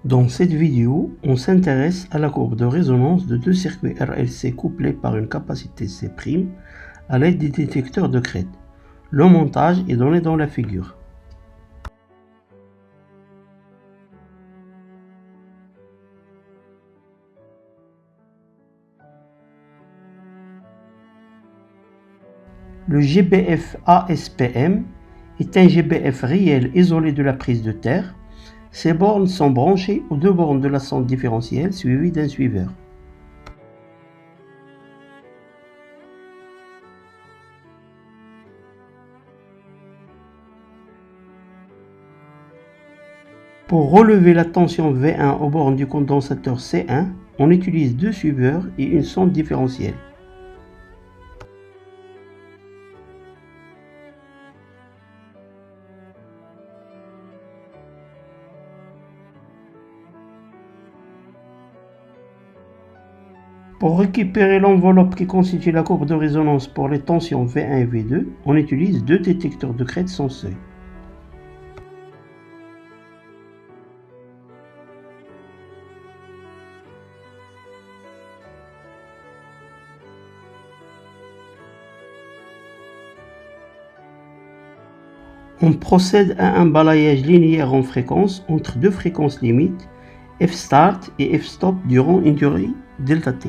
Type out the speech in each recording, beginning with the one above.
Dans cette vidéo, on s'intéresse à la courbe de résonance de deux circuits RLC couplés par une capacité C' à l'aide des détecteurs de crête. Le montage est donné dans la figure. Le GBF ASPM est un GBF réel isolé de la prise de terre. Ces bornes sont branchées aux deux bornes de la sonde différentielle suivies d'un suiveur. Pour relever la tension V1 aux bornes du condensateur C1, on utilise deux suiveurs et une sonde différentielle. Pour récupérer l'enveloppe qui constitue la courbe de résonance pour les tensions V1 et V2, on utilise deux détecteurs de crête sans seuil. On procède à un balayage linéaire en fréquence entre deux fréquences limites, f-start et f-stop durant une durée ΔT.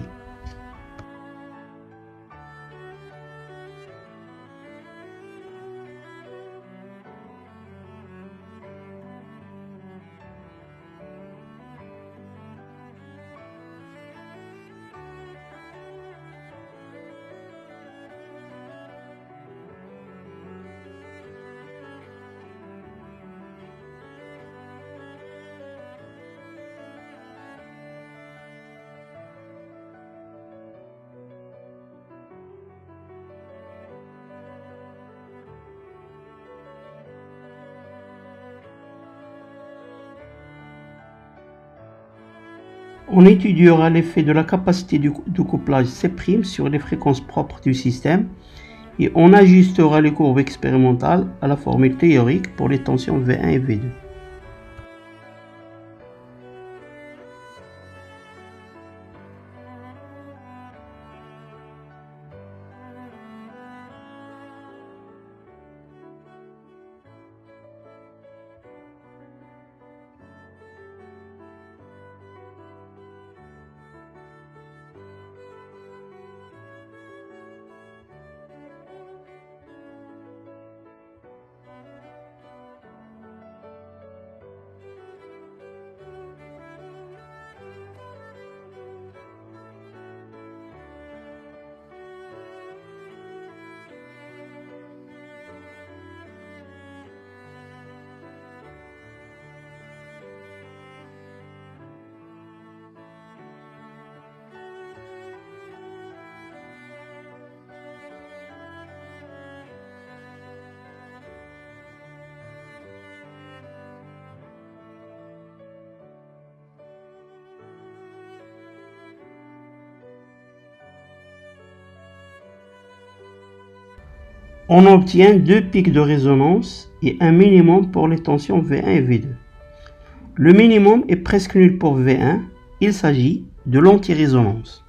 On étudiera l'effet de la capacité de couplage C' sur les fréquences propres du système et on ajustera les courbes expérimentales à la formule théorique pour les tensions V1 et V2. On obtient deux pics de résonance et un minimum pour les tensions V1 et V2. Le minimum est presque nul pour V1, il s'agit de l'antirésonance.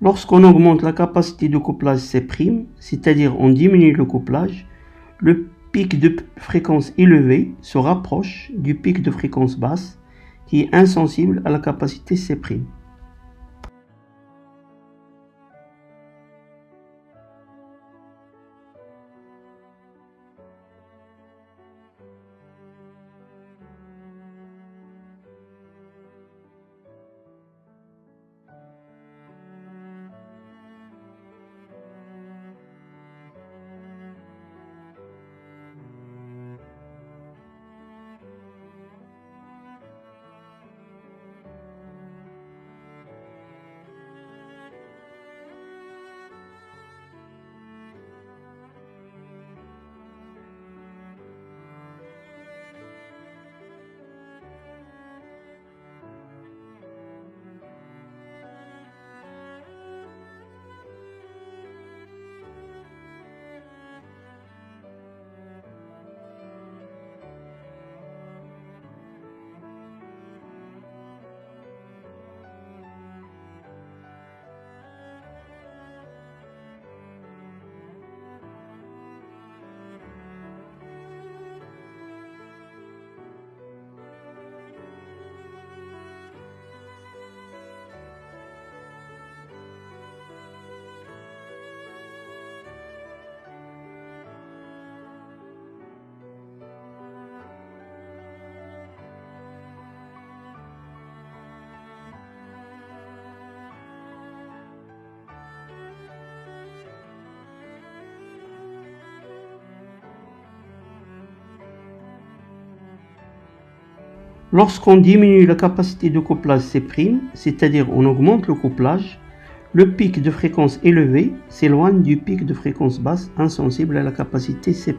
Lorsqu'on augmente la capacité de couplage C', c'est-à-dire on diminue le couplage, le pic de fréquence élevée se rapproche du pic de fréquence basse qui est insensible à la capacité C'. Lorsqu'on diminue la capacité de couplage C', c'est-à-dire on augmente le couplage, le pic de fréquence élevé s'éloigne du pic de fréquence basse insensible à la capacité C'.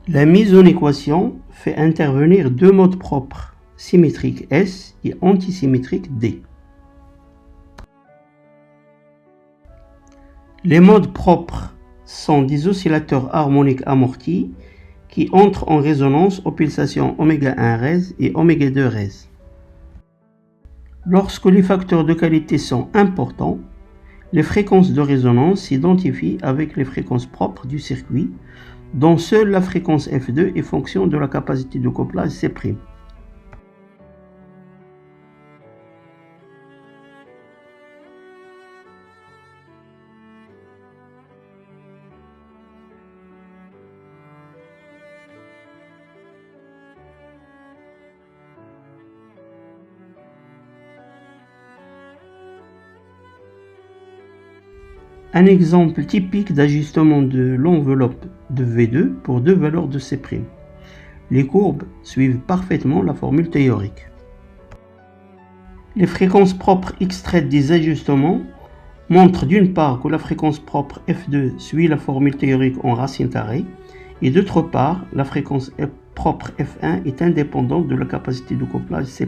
La mise en équation fait intervenir deux modes propres, symétrique S et antisymétrique D. Les modes propres sont des oscillateurs harmoniques amortis qui entrent en résonance aux pulsations ω1 rés et ω2 rés. Lorsque les facteurs de qualité sont importants, les fréquences de résonance s'identifient avec les fréquences propres du circuit, dont seule la fréquence F2 est fonction de la capacité de couplage C'. Un exemple typique d'ajustement de l'enveloppe de V2 pour deux valeurs de C'. Les courbes suivent parfaitement la formule théorique. Les fréquences propres extraites des ajustements montrent d'une part que la fréquence propre F2 suit la formule théorique en racine carrée et d'autre part, la fréquence propre F1 est indépendante de la capacité de couplage C'.